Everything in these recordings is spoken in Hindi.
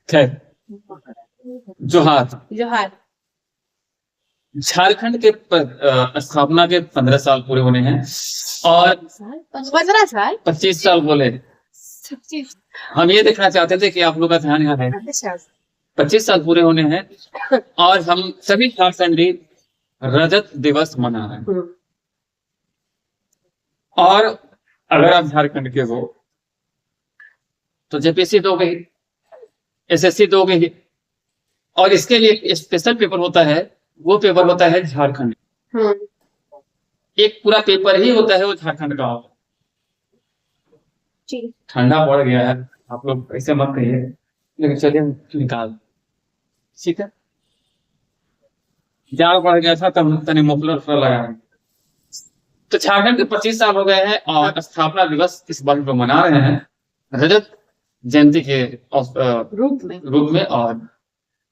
खैर, जोहार। जोहार। झारखंड के स्थापना के 15 साल पूरे होने हैं और 15 साल 25 साल बोले। हम ये देखना चाहते थे कि आप लोग का ध्यान यहाँ है। 25 साल पूरे होने हैं और हम सभी झारखंडी रजत दिवस मना रहे हैं। और अगर आप झारखंड के हो तो जेपीएससी दोगे ही, एसएससी दोगे ही, और इसके लिए स्पेशल पेपर होता है। वो पेपर होता है झारखंड। एक पूरा पेपर ही होता है वो झारखंड का होता है। ठंडा पड़ गया है, आप लोग ऐसे मत कहिए, लेकिन चलिए निकाल, ठीक है। जाड़ पड़ गया था तब तनी मुफलर लगा। तो झारखंड के 25 साल हो गए हैं और स्थापना दिवस इस बार को मना रहे हैं रजत जयंती के रूप में, और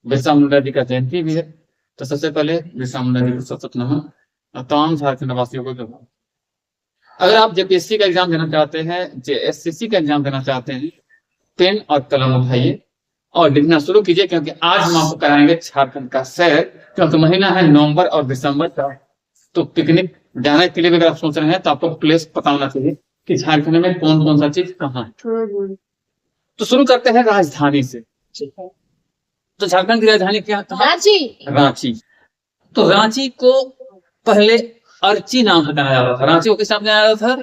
बिरसा मुंडा जी का जयंती भी है। तो सबसे पहले बिरसा मुंडा जी को सशक्त नमन और तमाम झारखंड वासियों को जोहार। अगर आप जेपीएससी का एग्जाम देना चाहते हैं, जेएससीसी का एग्जाम देना चाहते हैं, पेन और कलम उठाइए और लिखना शुरू कीजिए, क्योंकि आज हम आपको कराएंगे झारखंड का सैर। क्योंकि महीना है नवंबर और दिसंबर का, तो पिकनिक जाने के लिए अगर आप सोच रहे हैं तो आपको प्लेस पता होना चाहिए कि झारखंड में कौन कौन सा चीज कहाँ है। तो शुरू करते हैं राजधानी से। तो झारखंड की राजधानी क्या है? रांची। तो रांची को पहले अर्ची नाम से जाना जाता था। रांची को किस नाम से जाना जाता था?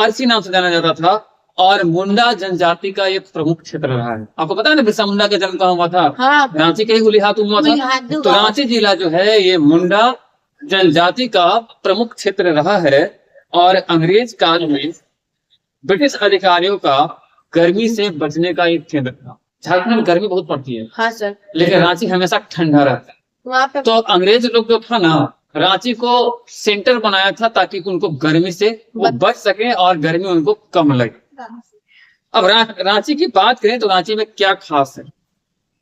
अर्ची नाम से जाना जाता था। और मुंडा जनजाति का एक प्रमुख क्षेत्र रहा है। आपको पता है ना बिरसा मुंडा का जन्म कहाँ हुआ था? हाँ। रांची के ही हुलिहात हुआ था। तो रांची जिला जो है ये मुंडा जनजाति का प्रमुख क्षेत्र रहा है। और अंग्रेज काल में ब्रिटिश अधिकारियों का गर्मी से बचने का एक केंद्र था। झारखंड में गर्मी बहुत पड़ती है। हाँ सर। लेकिन रांची हमेशा ठंडा रहता है। वहाँ पे तो अंग्रेज लोग जो था ना, रांची को सेंटर बनाया था ताकि उनको गर्मी से वो बच सके और गर्मी उनको कम लगे। अब रांची की बात करें तो रांची में क्या खास है?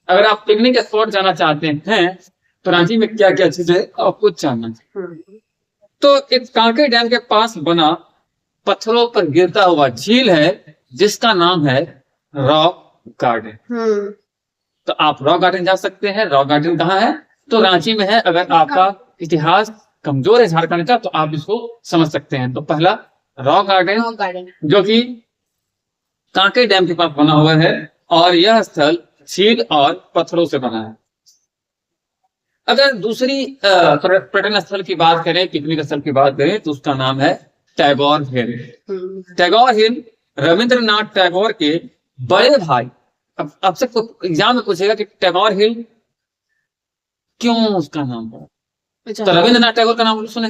अगर आप पिकनिक स्पॉट जाना चाहते हैं तो रांची में क्या क्या चीजें आपको जानना चाहिए। तो एक कांके डैम के पास बना पत्थरों पर गिरता हुआ झील है जिसका नाम है रॉक गार्डन। तो आप रॉक गार्डन जा सकते हैं। रॉक गार्डन कहाँ है? तो रांची में है। अगर आपका इतिहास कमजोर है झारखंड का तो आप इसको समझ सकते हैं। तो पहला रॉक गार्डन जो कि कांके डैम के पास बना हुआ है, और यह स्थल झील और पत्थरों से बना है। अगर दूसरी पर्यटन स्थल की बात करें, पिकनिक स्थल की बात करें, तो उसका नाम है टैगोर हिल। टैगोर हिल रविंद्रनाथ टैगोर के बड़े भाई, अब आपसे एग्जाम में पूछेगा कि टैगोर हिल क्यों उसका नाम पड़ा, तो रविंद्रनाथ टैगोर का नाम सुने।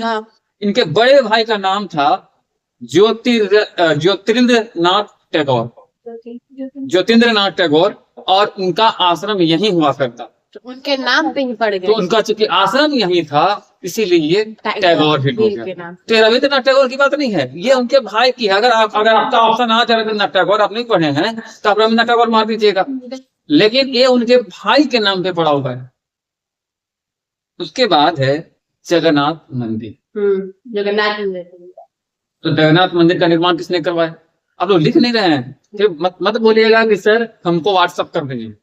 इनके बड़े भाई का नाम था ज्योतिरिंद्रनाथ टैगोर, ज्योतिरिंद्रनाथ टैगोर, और उनका आश्रम यहीं हुआ करता। तो उनके नाम पे ही पड़ गए। तो उनका चूंकि आश्रम यहीं था इसीलिए ये टैगोर हिल हो गया। तो रविंद्रनाथ टैगोर की बात नहीं है, ये उनके भाई की है। अगर आपका ऑप्शन आ जाए रविंद्रनाथ टैगोर, आप नहीं पढ़े हैं तो आप रविंद्रनाथ टैगोर मार दीजिएगा, लेकिन ये उनके भाई के नाम पे पड़ा हुआ है। उसके बाद है जगन्नाथ मंदिर। जगन्नाथ मंदिर। तो जगन्नाथ मंदिर का निर्माण किसने करवाया? आप लोग लिख नहीं रहे हैं, फिर मत बोलिएगा कि सर हमको व्हाट्सअप कर दीजिए।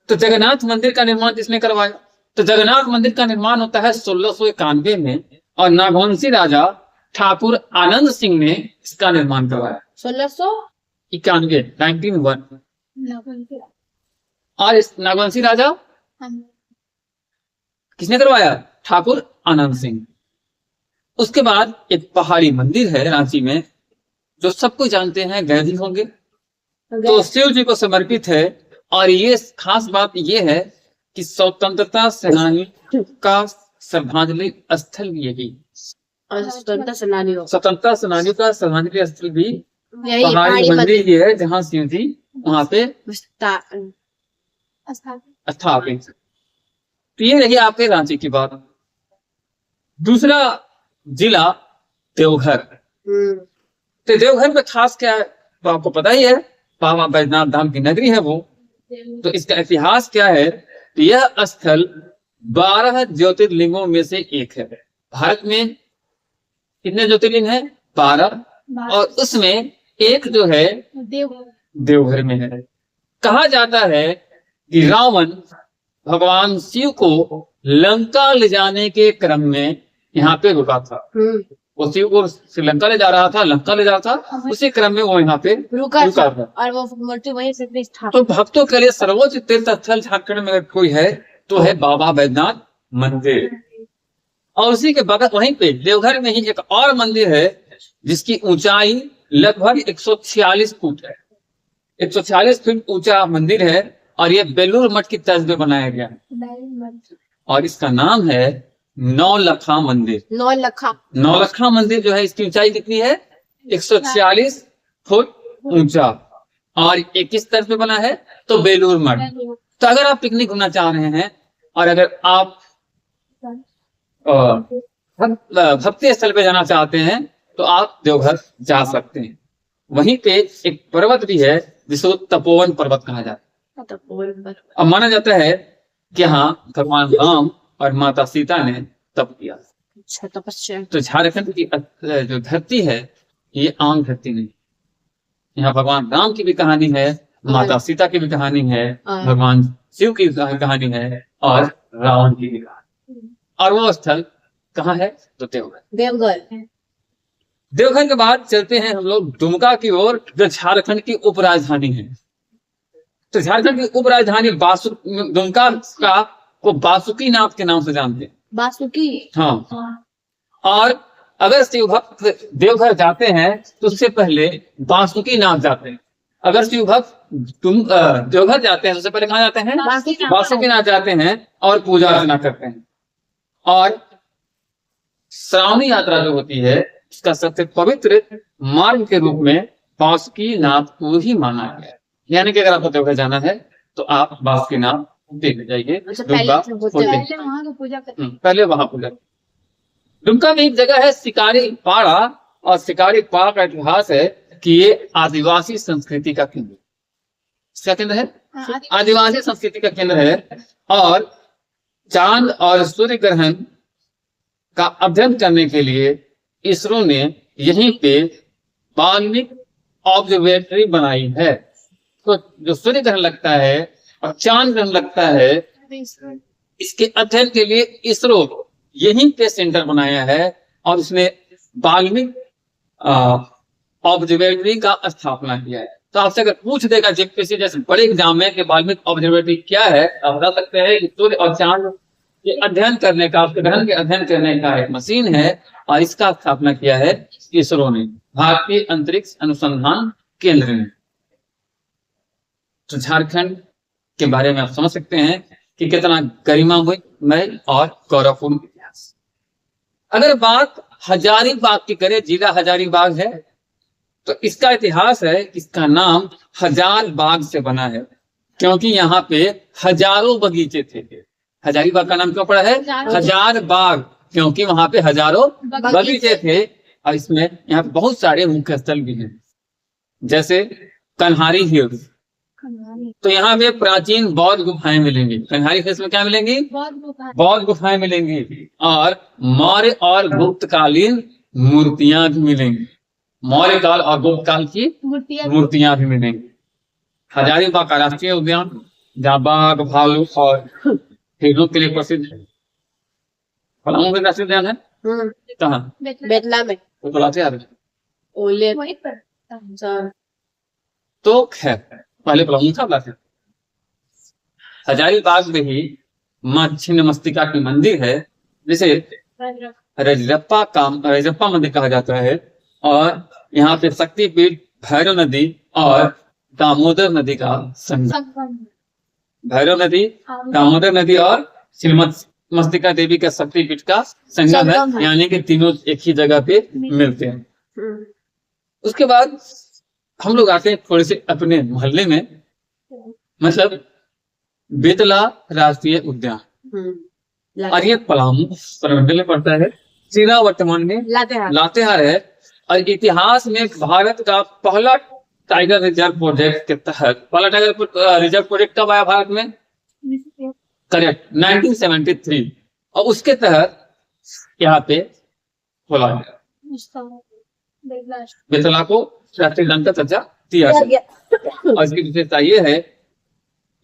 तो जगन्नाथ मंदिर का निर्माण किसने करवाया? तो जगन्नाथ मंदिर का निर्माण होता है 1691 में, और नागवंशी राजा ठाकुर आनंद सिंह ने इसका निर्माण करवाया। 1691 1901। और इस नागवंशी राजा किसने करवाया? ठाकुर आनंद सिंह। उसके बाद एक पहाड़ी मंदिर है रांची में जो सबको जानते हैं, गए भी होंगे। तो शिव जी को समर्पित है। और ये खास बात ये है कि स्वतंत्रता सेनानी का श्रद्धांजलि स्थल भी यही, स्वतंत्रता सेनानियों का श्रद्धांजलि स्थल भी पहाड़ी मंदिर ही है जहाँ शिव जी वहां पे स्थापित। तो ये रही आपके रांची की बात। दूसरा जिला देवघर। तो देवघर में खास क्या है तो आपको पता ही है, बाबा बैजनाथ धाम की नगरी है वो। तो इसका इतिहास क्या है? तो यह स्थल 12 ज्योतिर्लिंगों में से एक है। भारत में कितने ज्योतिर्लिंग है? 12। और उसमें एक जो है देवघर में है। कहा जाता है कि रावण भगवान शिव को लंका ले जाने के क्रम में यहाँ पे रुका था। वो शिव को श्रीलंका ले जा रहा था, लंका ले जा रहा था, उसी क्रम में वो यहाँ पे रुका था था। और वो मूर्ति वहीं से प्रतिष्ठा। तो भक्तों के लिए सर्वोच्च तीर्थ स्थल झारखंड में अगर कोई है तो है बाबा बैद्यनाथ मंदिर। और उसी के बगल वहीं पे देवघर में ही एक और मंदिर है जिसकी ऊंचाई लगभग 146 फुट है। 146 फीट ऊंचा मंदिर है और ये बेलूर मठ की तर्ज में बनाया गया है और इसका नाम है नौलखा मंदिर। नौलखा मंदिर जो है इसकी ऊंचाई कितनी है? 146 फुट ऊंचा और ये किस तर्ज पे बना है? तो बेलूर मठ। तो अगर आप पिकनिक घूमना चाह रहे हैं और अगर आप भक्ति स्थल पे जाना चाहते हैं तो आप देवघर जा सकते हैं। वहीं पे एक पर्वत भी है जिसको तपोवन पर्वत कहा जाता है। अब माना जाता है कि हाँ भगवान राम और माता सीता ने तप किया। अच्छा, तपस्या। तो झारखंड की जो धरती है ये आम धरती नहीं। यहाँ भगवान राम की भी कहानी है, माता सीता की भी कहानी है, भगवान शिव की कहानी है और रावण की भी कहानी। और वो स्थल कहाँ है? तो देवघर। देवघर के बाद चलते हैं हम लोग दुमका की ओर, जो झारखंड की उपराजधानी है। तो झारखंड की उपराजधानी दुमका का को बासुकी नाथ के नाम से जानते हैं। बासुकी। हाँ। और अगर शिव भक्त देवघर जाते हैं तो उससे पहले बासुकी नाथ जाते हैं। अगर शिव भक्त तुम देवघर जाते हैं तो उससे पहले कहाँ जाते हैं? बासुकी नाथ जाते हैं और पूजा अर्चना करते हैं। और श्रावणी यात्रा जो होती है इसका सबसे पवित्र मार्ग के रूप में बासुकी नाथ को ही माना गया है। यानी कि अगर आपको देवघर जाना है तो आप बासुकी नाथ देख जाइए। पहले वहां पूजा। दुमका में एक जगह है शिकारी पाड़ा और शिकारी पाड़ा का इतिहास है कि ये आदिवासी संस्कृति का केंद्र, इसका केंद्र है, आदिवासी संस्कृति का केंद्र है। और चांद और सूर्य ग्रहण का अध्ययन करने के लिए इसरो ने यहीं पे वाल्मीकि ऑब्जर्वेटरी बनाई है। तो जो सूर्य ग्रहण लगता है और चांद ग्रहण लगता है इसके अध्ययन के लिए इसरो यहीं पे सेंटर बनाया है और उसने वाल्मीकि ऑब्जर्वेटरी का स्थापना किया है। तो आपसे अगर पूछ देगा जेपीएससी जैसे बड़े एग्जाम में कि वाल्मीकि ऑब्जर्वेटरी क्या है, आप बता सकते हैं कि सूर्य और चांद के अध्ययन करने का, उसके ग्रहण के अध्ययन करने का एक मशीन है और इसका स्थापना किया है इसरो ने, भारतीय अंतरिक्ष अनुसंधान केंद्र ने। तो झारखंड के बारे में आप समझ सकते हैं कि कितना गरिमामय और गौरवपूर्ण इतिहास। अगर बात हजारीबाग की करें, जिला हजारीबाग है, तो इसका इतिहास है, इसका नाम हजार बाग से बना है क्योंकि यहाँ पे हजारों बगीचे थे। हजारीबाग का नाम क्यों पड़ा है? हजार बाग, क्योंकि वहां पे हजारों बगीचे थे। और इसमें यहाँ पे बहुत सारे मुख्य स्थल भी हैं, जैसे कन्हारी हिल्स। तो यहाँ पे प्राचीन बौद्ध गुफाएं मिलेंगी। कन्हारी हिल्स में क्या मिलेंगी? बौद्ध गुफाएं मिलेंगी और मौर्य और गुप्त कालीन मूर्तियां भी मिलेंगी। मौर्य काल और गुप्त काल की मूर्तियां भी मिलेंगी। हजारीबाग का राष्ट्रीय उद्यान जहाँ बाघ, भालू और हिरणों के लिए प्रसिद्ध है। पलामू में राष्ट्रीय उद्यान है कहाँ? बेतला में। तो लाते यार ओले। तो खैर पहले पलामू था लाते। हजारीबाग में ही माँ छिन्नमस्तिका की मंदिर है जिसे रजरप्पा मंदिर कहा जाता है। और यहाँ पे शक्तिपीठ भैरव नदी और दामोदर नदी का संगम। भैरव नदी, दामोदर नदी और छिन्नमस्तिका देवी का शक्तिपीठ का संगम है, यानी कि तीनों एक ही जगह पे मिलते हैं। उसके बाद हम लोग आते हैं थोड़े से अपने मोहल्ले में, मतलब बेतला राष्ट्रीय उद्यान। और ये पलामू प्रमंडल में पड़ता है, जिला वर्तमान में लातेहार है। और इतिहास में भारत का पहला टाइगर रिजर्व प्रोजेक्ट के तहत, पहला टाइगर रिजर्व प्रोजेक्ट कब आया भारत में? करेक्ट, 1973। और उसके तहत यहाँ पे खोला गया, बेतला को राष्ट्रीय उद्यान का दर्जा दिया गया। और इसकी विशेषता ये है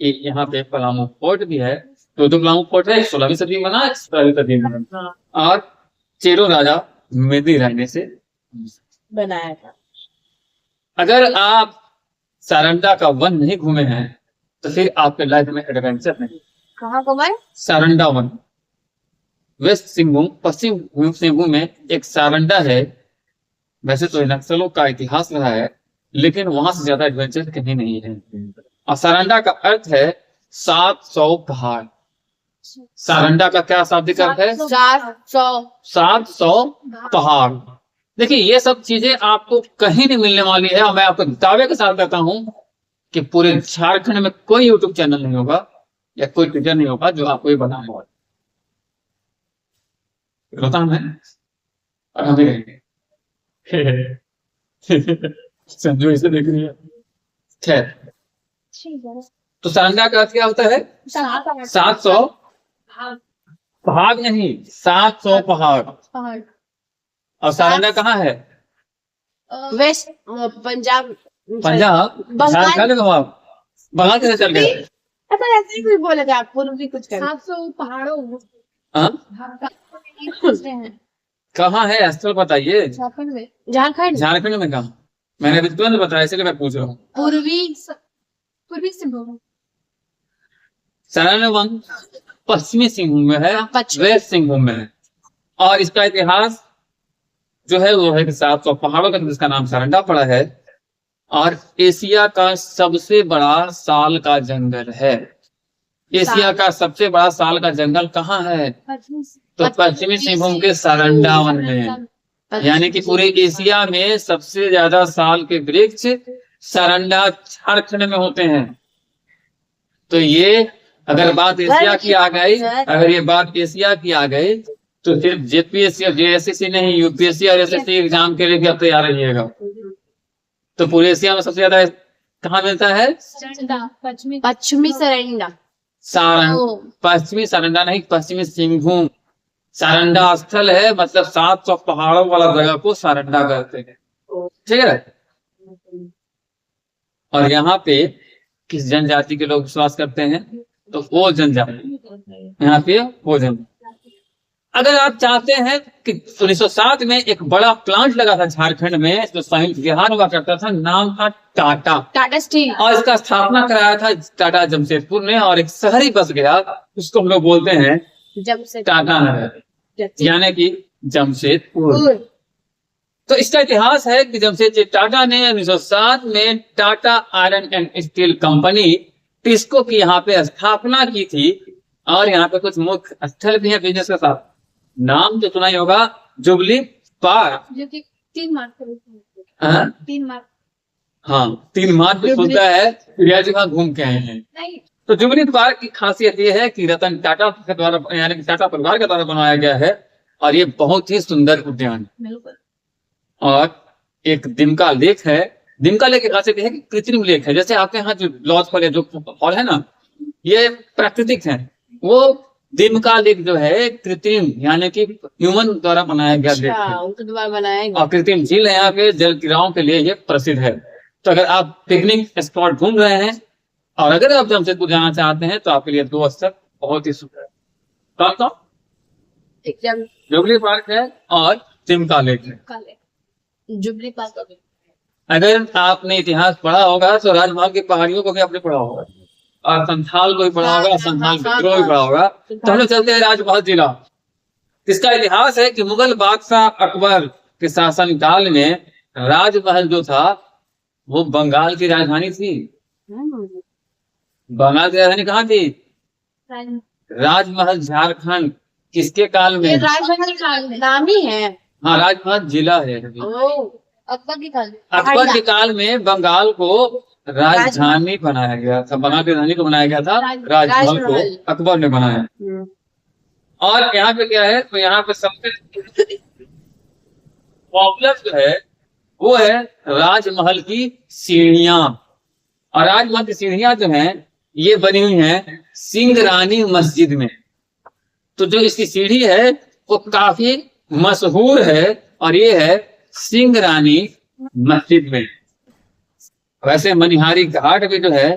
एक यहाँ पे पलामू फोर्ट भी है। दो पलामू फोर्ट है, 16वीं सदी में बना, 17वीं सदी में बना। और चेरो राजा मेदी रहने से बनाया था। अगर आप सारंडा का वन नहीं घूमे हैं तो फिर आपके लाइफ में एडवेंचर नहीं। कहाँ घुमाए? सारंडा वन, वेस्ट सिंहभूम, पश्चिम सिंहभूम में एक सारंडा है। वैसे तो नक्सलों का इतिहास रहा है, लेकिन वहां से ज्यादा एडवेंचर कहीं नहीं है। और सारंडा का अर्थ है 700 पहाड़। सारंडा का क्या शाब्दिक अर्थ है? 700 पहाड़। देखिए ये सब चीजें आपको कहीं नहीं मिलने वाली है, और मैं आपको दावे के साथ कहता हूं कि पूरे झारखंड में कोई यूट्यूब चैनल नहीं होगा या कोई ट्विटर नहीं होगा जो आपको ये बना होगा। रोहतांग है और हमें रहेंगे। संजू इसे देख रही है। खैर, तो सारंगा का अर्थ क्या होता है? 700 पहाड़ नहीं, 700 पहाड़। और सारंगा कहाँ है? वेस्ट पंजाब। पंजाब, बंगाल। झारखंड में। वहां बंगाल कैसे चल गए? अच्छा ऐसे ही कुछ बोले थे आप, पूर्व भी कुछ कर 700 पहाड़ों हाँ? हैं कहाँ है स्थल बताइए। झारखंड में। झारखंड झारखंड में कहाँ? मैंने अभी तुरंत बताया, इसलिए मैं पूछ रहा हूँ। पूर्वी सिंहभूम। सारंगा वन पश्चिमी सिंहभूम में है, पश्चिमी। वेस्ट सिंहभूम में है। और इसका इतिहास जो है वो है कि 700 पहाड़ों का जिसका नाम सारंडा पड़ा है। और एशिया का सबसे बड़ा साल का जंगल है। एशिया का सबसे बड़ा साल का जंगल कहाँ है? तो पश्चिमी सिंहभूम के सारंडा वन में। यानी कि पूरे एशिया में सबसे ज्यादा साल के वृक्ष सारंडा झारखंड में होते हैं। तो ये अगर बात एशिया की आ गई, अगर ये बात एशिया की आ गई, तो सिर्फ जेपीएससी और जेएसएससी नहीं, यूपीएससी और एसएससी एग्जाम के लिए भी आप तैयार रहिएगा। तो पूरे एशिया में सबसे ज्यादा कहाँ मिलता है? पश्चिमी सारंडा। पश्चिमी सारंडा नहीं, पश्चिमी सिंहभूम। सारंडा स्थल है, मतलब 700 पहाड़ों वाला जगह को सारंडा कहते हैं। ठीक है। और यहाँ पे किस जनजाति के लोग विश्वास करते हैं? तो वो जनजाति, यहाँ पे वो जनजाति। अगर आप चाहते हैं कि 1907 में एक बड़ा प्लांट लगा था झारखंड में, जो संयुक्त विहार हुआ करता था, नाम था टाटा स्टील। और इसका स्थापना कराया था टाटा जमशेदपुर ने। और एक शहर ही बस गया, उसको हम लोग बोलते हैं टाटा नगर, यानी कि जमशेदपुर। तो इसका इतिहास है कि जमशेदजी टाटा ने 1907 में Tata iron and steel company TISCO की यहाँ पे स्थापना की थी। और यहाँ पे कुछ मुख्य स्थल भी है बिजनेस के साथ। नाम तो सुना ही होगा, जुबली पार्क, जो कि 3 मार्च को हाँ? 3 मार्च। हाँ, 3 मार्च को खुलता है। प्रिया जी वहाँ घूम के आए हैं। नहीं, तो जुबली पार्क की खासियत ये है कि रतन टाटा के द्वारा, यानी कि टाटा परिवार के द्वारा बनाया गया है। और ये बहुत ही सुंदर उद्यान। बिल्कुल। और एक दिमका लेक है। दिमका लेक की खासियत यह है कि कृत्रिम लेक है। जैसे आपके यहाँ जो लॉज फॉल है, जो फॉल है ना, ये प्राकृतिक है। वो दिमका लेक जो है कृत्रिम, यानी कि ह्यूमन द्वारा बनाया गया लेक है। उनके द्वारा बनाया गया। और कृत्रिम झील है, यहाँ के जल क्रीड़ाओं के लिए ये प्रसिद्ध है। तो अगर आप पिकनिक स्पॉट ढूंढ रहे हैं और अगर आप जमशेदपुर जाना चाहते हैं, तो आपके लिए 2 स्थल बहुत ही सुंदर है। कौन? एकदम जुबली पार्क है और दिमका लेक है। काले। Jubilee park. अगर आपने इतिहास पढ़ा होगा तो राजमहल की पहाड़ियों को भी आपने पढ़ा होगा, और संथाल को भी पढ़ा होगा, संथाल विद्रोह भी पढ़ा होगा। तो हम लोग चलते हैं राजमहल जिला। इसका इतिहास है कि मुगल बादशाह अकबर के शासनकाल में राजमहल जो था वो बंगाल की राजधानी थी। बंगाल की राजधानी कहाँ थी? राजमहल झारखंड। किसके काल में? राजमहल का नाम ही है। हाँ, राजमहल जिला है। अकबर की काल। अकबर के काल में बंगाल को राजधानी बनाया गया था। बंगाल की राजधानी को बनाया गया था, राजमहल को अकबर ने बनाया। और यहाँ पे क्या है? तो यहाँ पे सबसे पॉपुलर जो है वो है राजमहल की सीढ़ियां। और राजमहल की सीढ़ियां जो हैं ये बनी हुई हैं सिंगरानी मस्जिद में। तो जो इसकी सीढ़ी है वो काफी मशहूर है, और ये है सिंगरानी मस्जिद में। वैसे मनिहारी घाट भी जो है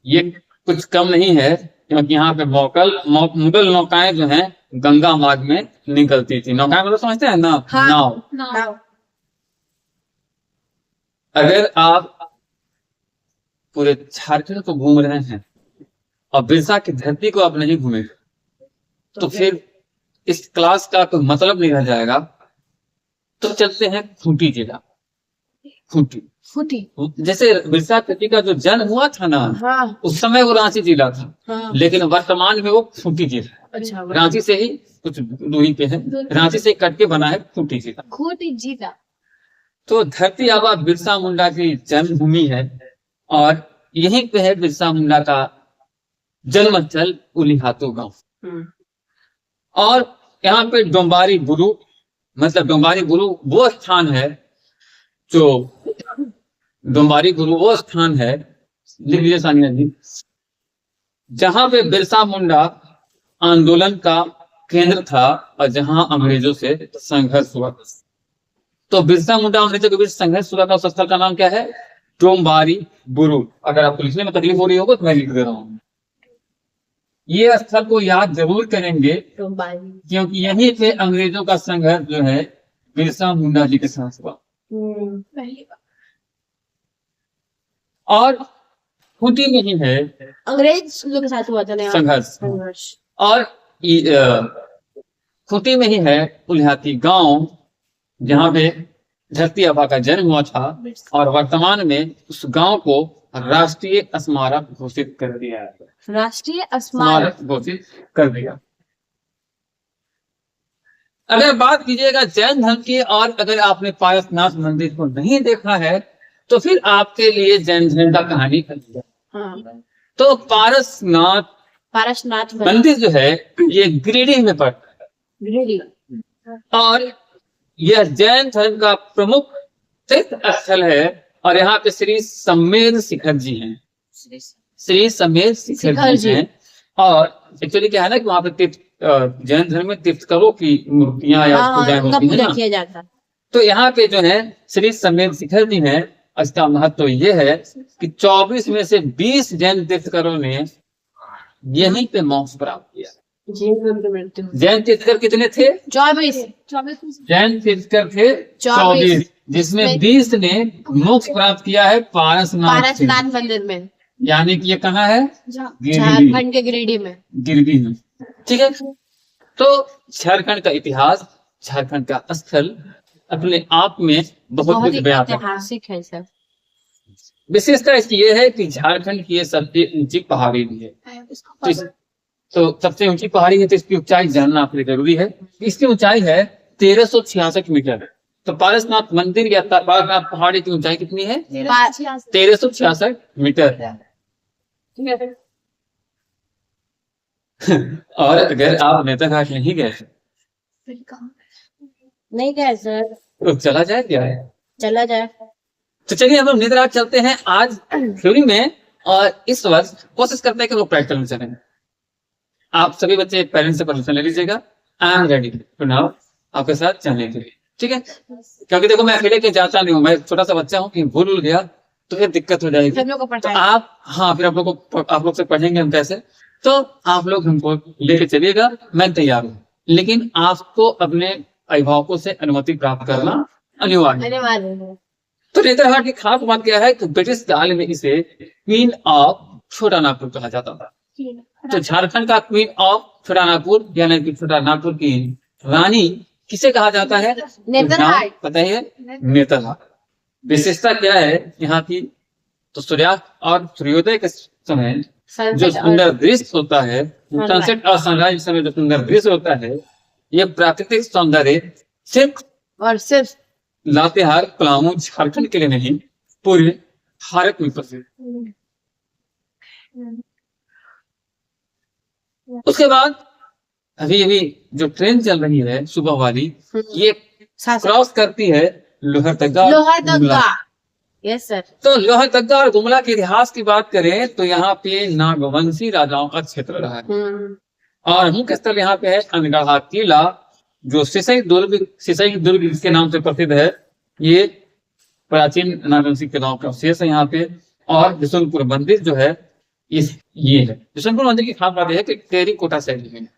ये कुछ कम नहीं है, क्योंकि यहाँ पे मुगल नौकाएं जो हैं गंगा मार्ग में निकलती थी। नौकाएं मतलब समझते हैं ना, हाँ। नाव। नाव। अगर आप पूरे झारखंड को घूम रहे हैं और बिरसा की धरती को आप नहीं घूमे तो फिर इस क्लास का कोई मतलब नहीं रह जाएगा। तो चलते हैं खूंटी जिला। खूंटी, फूटी। जैसे बिरसा कृति का जो जन्म हुआ था ना, हाँ उस समय वो रांची जिला था, हाँ। लेकिन वर्तमान में वो खूंटी जिला है। अच्छा, रांची से ही कुछ दूरी पे है, रांची से कट के बना है खूंटी जिला। खूटी जीता। तो धरती आबा बिरसा मुंडा की जन्मभूमि है और यहीं पे है बिरसा मुंडा का जन्मस्थल उलिहातू गांव। और यहाँ पे डोंबारी गुरु, मतलब डोंबारी गुरु वो स्थान है जो डोंबारी गुरु वो स्थान है, लिख लीजिए सानिया जी, जहां पे बिरसा मुंडा आंदोलन का केंद्र था और जहां अंग्रेजों से संघर्ष हुआ। तो बिरसा मुंडा अंग्रेजों के बीच संघर्ष हुआ था, उस स्थल का नाम क्या है? डोंबारी गुरु। अगर आपको लिखने में तकलीफ हो रही होगी तो मैं लिख दे रहा हूँ। ये स्थल को याद जरूर करेंगे क्योंकि यहीं पे अंग्रेजों का संघर्ष जो है बिरसा मुंडा जी के साथ हुआ। पहली बार। और खूंटी में ही है अंग्रेज लोग के साथ हुआ था ना संघर्ष। और खूंटी में ही है उलिहाती गांव, जहां पे धरती आबा का जन्म हुआ था और वर्तमान में उस गांव को राष्ट्रीय स्मारक घोषित कर दिया है। राष्ट्रीय स्मारक घोषित कर दिया। अगर बात कीजिएगा जैन धर्म की, और अगर आपने पारसनाथ मंदिर को नहीं देखा है तो फिर आपके लिए जैन धर्म का कहानी कर दिया। हाँ। तो पारसनाथ मंदिर जो है ये गिरिडीह में पड़ता है और यह जैन धर्म का प्रमुख तीर्थ स्थल है। और यहाँ पे श्री सम्मेद शिखर जी हैं, श्री सम्मेद शिखर जी हैं। और एक्चुअली क्या है ना कि वहाँ पे तीर्थ जैन धर्म में तीर्थंकरों की मूर्तियां या पूजाएं होती है ना, किया जाता। तो यहाँ पे जो है श्री सम्मेद शिखर जी हैं। इसका महत्व तो ये है कि 24 में से 20 जैन तीर्थंकरों ने यहीं पे मोक्ष प्राप्त किया। जैन तीर्थंकर कितने थे? 24। जैन तीर्थंकर थे 24, जिसमें 20 ने मोक्ष प्राप्त किया है पारसनाथ मंदिर में। यानी कि ये कहाँ है? झारखंड के गिरिडीह में। गिरिडीह में, ठीक है। तो झारखंड का इतिहास, झारखंड का स्थल अपने आप में बहुत कुछ बयान है। ऐतिहासिक है सर। विशेषता इसकी ये है कि झारखंड की ये सबसे ऊंची पहाड़ी भी है। तो सबसे ऊंची पहाड़ी है तो इसकी ऊंचाई जानना आपके लिए जरूरी है। इसकी ऊंचाई है 1366 मीटर। तो पारसनाथ मंदिर या पारसनाथ पहाड़ी की ऊंचाई कितनी है? 1366 मीटर। और अगर आप नेताघाट नहीं गए नहीं गए सर तो चला जाए क्या है? चला जाए। तो चलिए हम लोग नेताघाट चलते हैं आज थ्योरी में, और इस वर्ष कोशिश करते हैं कि लोग प्रैक्टिकल में चलें। आप सभी बच्चे पेरेंट्स से परमिशन ले लीजिएगा। I am ready to now, आपके साथ चलने के लिए, ठीक है? क्योंकि देखो मैं अकेले के जाता नहीं हूँ, मैं छोटा सा बच्चा हूँ, कि भूल गया तो फिर दिक्कत हो जाएगी। तो आप आप लोग से पढ़ेंगे हम कैसे, तो आप लोग हमको लेके चलिएगा, मैं तैयार हूँ। लेकिन आपको अपने अभिभावकों से अनुमति प्राप्त करना अनिवार्य है। तो नेताघाट की खास बात क्या है कि ब्रिटिश काल में इसे क्वीन ऑफ छोटा नागपुर कहा जाता था। तो झारखंड का क्वीन ऑफ छोटा नागपुर यानी कि छोटा नागपुर की रानी किसे कहा जाता है? नेतरहाट। पता ही है, नेतरहाट। विशेषता क्या है यहाँ की? तो सूर्यास्त और सूर्योदय के समय जो सुंदर दृश्य होता है, सनसेट और सनराइज समय जो सुंदर दृश्य होता है, ये प्राकृतिक सौंदर्य सिर्फ लातेहार पलामू झारखंड के लिए नहीं, पूरे भारत में प्रसिद्ध। उसके बाद अभी जो ट्रेन चल रही है सुबह वाली, ये क्रॉस करती है लोहरदगा। Yes sir. तो लोहरदगा और गुमला के इतिहास की बात करें तो यहाँ पे नागवंशी राजाओं का क्षेत्र रहा है। और मुख्य स्थल यहाँ पे है अनगढ़ा किला, जो सिसई दुर्ग के नाम से प्रसिद्ध है। ये प्राचीन नागवंशी किलाओं का शेष है यहाँ पे। और बिशुनपुर मंदिर जो है ये है बिशनपुर मंदिर की खास बात यह है कि टेराकोटा शैली में है।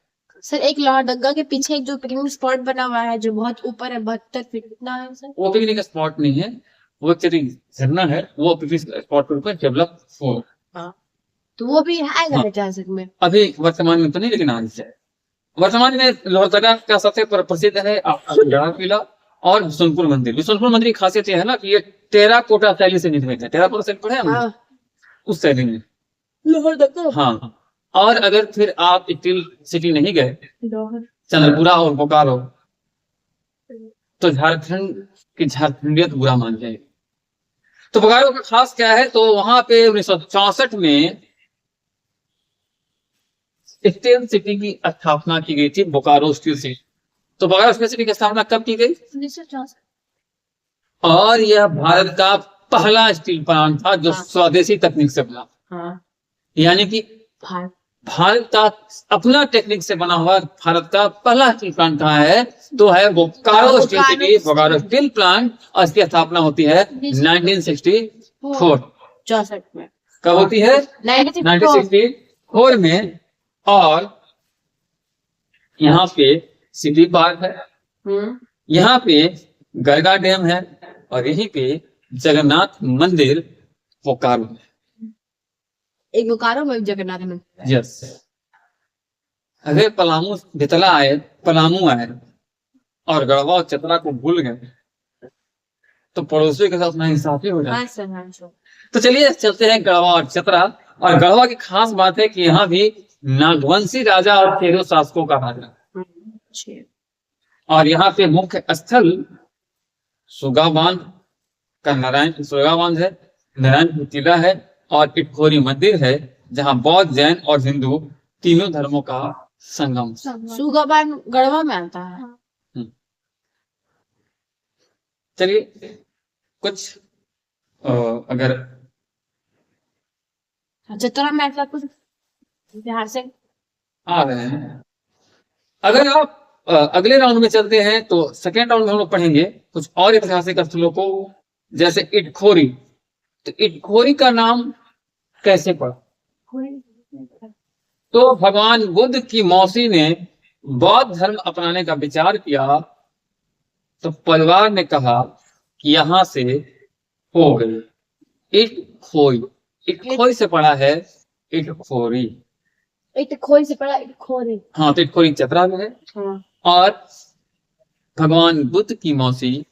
सर एक लोहरदगा के पीछे एक जो पिकनिक स्पॉट बना हुआ है जो बहुत ऊपर है 72 फीट कितना है सर? वो पिकनिक स्पॉट नहीं है, वो एक झरना है, वो पिकनिक स्पॉट के रूप में डेवलप हो। हाँ तो वो भी आएगा हाँ। ऐतिहासिक में। अभी वर्तमान में तो नहीं, लेकिन आज है। वर्तमान में लोहरदगा का सबसे प्रसिद्ध है गड़ा किला और बिशनपुर मंदिर। बिशनपुर मंदिर की खासियत यह है ना कि ये टेराकोटा शैली से निर्मित है। टेराकोटा शैली पढ़े हम? हाँ उस शैली में। लोहरदगा। हाँ, और अगर फिर आप स्टील सिटी नहीं गए, लोहर चंद्रपुरा और बोकारो, तो झारखंड की झारखंडियत बुरा मान जाएगी। तो बोकारो का खास क्या है, तो वहां पे 1964 में स्टील सिटी की स्थापना की गई थी, बोकारो स्टील सिटी। तो बोकारो स्टील सिटी की स्थापना कब की गई? 1964। और यह भारत का पहला स्टील प्लांट था जो हाँ। स्वदेशी तकनीक से बना, हाँ यानी कि भारत भारत का अपना टेक्निक से बना हुआ भारत का पहला स्टील प्लांट कहाँ है, तो है Bokaro steel city, Bokaro steel plant. और इसकी स्थापना होती है 1964। 64 में। कब होती है? 1964 1964 में। और यहाँ पे सिटी पार्क है, यहाँ पे गरगा डैम है, और यहीं पे जगन्नाथ मंदिर बोकारो है। एक बोकारो में जगन्नाथ मंदिर है। यस, अगर पलामू बेतला आए, पलामू आए और गढ़वा और चतरा को भूल गए तो पड़ोसियों के साथ ना इंसाफी हो जाए। हाँ सर हाँ सर। तो चलिए चलते हैं गढ़वा और चतरा। और गढ़वा की खास बात है कि यहाँ भी नागवंशी राजा और 13 शासकों का राजा, और यहाँ पे मुख्य स्थल सुगा बांध का नारायण सुगा बांध है, नारायण किला है, और इटखोरी मंदिर है, जहाँ बौद्ध, जैन और हिंदू तीनों धर्मों का संगम। सुगाबान गढ़वा में आता है। चलिए कुछ अगर चतरा में ऐसा कुछ बिहार से आ रहे हैं, अगर आप अगले राउंड में चलते हैं तो सेकेंड राउंड में हम लोग पढ़ेंगे कुछ और ऐतिहासिक स्थलों को, जैसे इटखोरी। तो इटखोरी का नाम कैसे पड़ा? तो भगवान बुद्ध की मौसी ने बौद्ध धर्म अपनाने का विचार किया, तो परिवार ने कहा कि यहां से हो गई इटखोरी। इटखोरी से पड़ा है इटखोरी। इटखोरी से पड़ा इटखोरी। हाँ, तो इटखोरी चतरा में है। हाँ। और भगवान बुद्ध की मौसी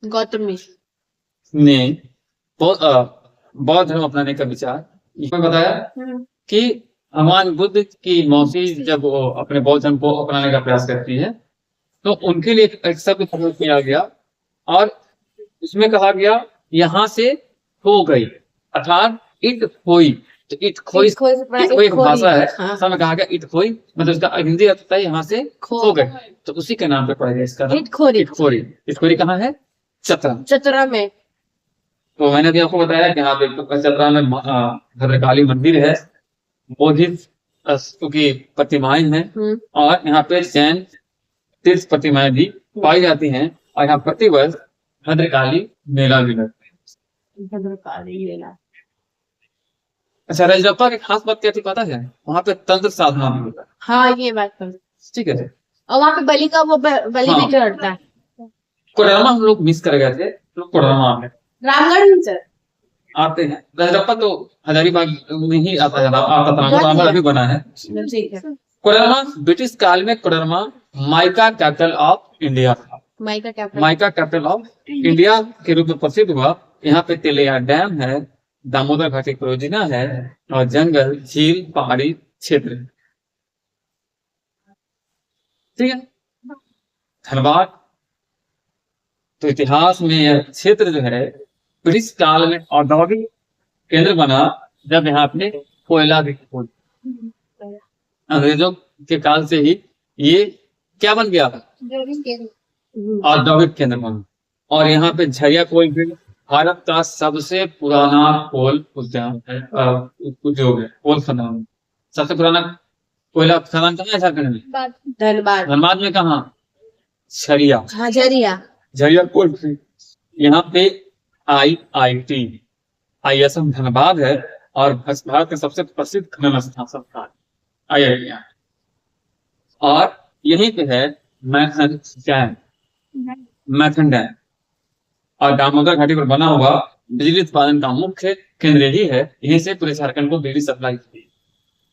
गौतम मिश्र ने बौद्ध धर्म अपनाने का विचार, इसमें बताया कि भगवान बुद्ध की मौसी जब वो अपने बौद्ध धर्म को अपनाने का प्रयास करती है तो उनके लिए एक शब्द प्रयोग किया गया, और उसमें कहा गया यहाँ से हो गई, अर्थात इट खोई। तो इट खोई एक भाषा है, भाषा में कहा गया इट खोई, मतलब इसका हिंदी अर्थ होता है यहाँ से हो गए, तो उसी के नाम पे पड़ा गया इसका नाम इटखोरी। इटखोरी। इटखोरी कहाँ है? चतरा। चतरा में। तो मैंने भी आपको बताया कि यहाँ पे चतरा में भद्रकाली मंदिर है, बोधिसत्व की प्रतिमाएं हैं, और यहाँ पे जैन तीर्थ प्रतिमाएं भी पाई जाती हैं, और यहाँ प्रतिवर्ष भद्रकाली मेला भी लगता है। भद्रकाली मेला। अच्छा, रजरप्पा की खास बात क्या थी पता है? वहाँ पे तंत्र साधना भी होता है। हाँ ये बात कर। ठीक है, और वहाँ पे बलि का वो बलि भी चढ़ता है। कोडरमा हम लोग मिस कर गए थे, लोग कोडरमा में रामगढ़ में सर आते हैं। रजरप्पा तो हजारीबाग में ही आता है, रामगढ़ भी बना है। ठीक है। कोडरमा ब्रिटिश काल में Koderma mica capital of India था। माइका कैपिटल ऑफ इंडिया के रूप में प्रसिद्ध हुआ। यहाँ पे तेलिया डैम है, दामोदर घाटी परियोजना है, और जंगल, झील, पहाड़ी क्षेत्र। ठीक है, धनबाद। तो इतिहास में यह क्षेत्र जो है ब्रिटिश काल में औद्योगिक केंद्र बना, जब यहाँ पे कोयला की खोज। अंग्रेजों के काल से ही ये क्या बन गया? औद्योगिक केंद्र बना। और यहाँ पे झरिया कोल भी भारत का सबसे पुराना कोल उद्यान है, उद्योग है, कोल खदान। सबसे पुराना कोयला खदान कहाँ है? झारखंड में धनबाद। धनबाद में कहाँ? झरिया। हाँ झरिया कोल। यहाँ पे IIT ISM धनबाद है, और भारत का सबसे प्रसिद्ध खनन संस्थान IIT। और यहीं पे है मैथन डैम, मैथन डैम। और दामोदर घाटी पर बना हुआ बिजली उत्पादन का मुख्य केंद्र ही है। यहीं से पूरे झारखंड को बिजली सप्लाई होती है।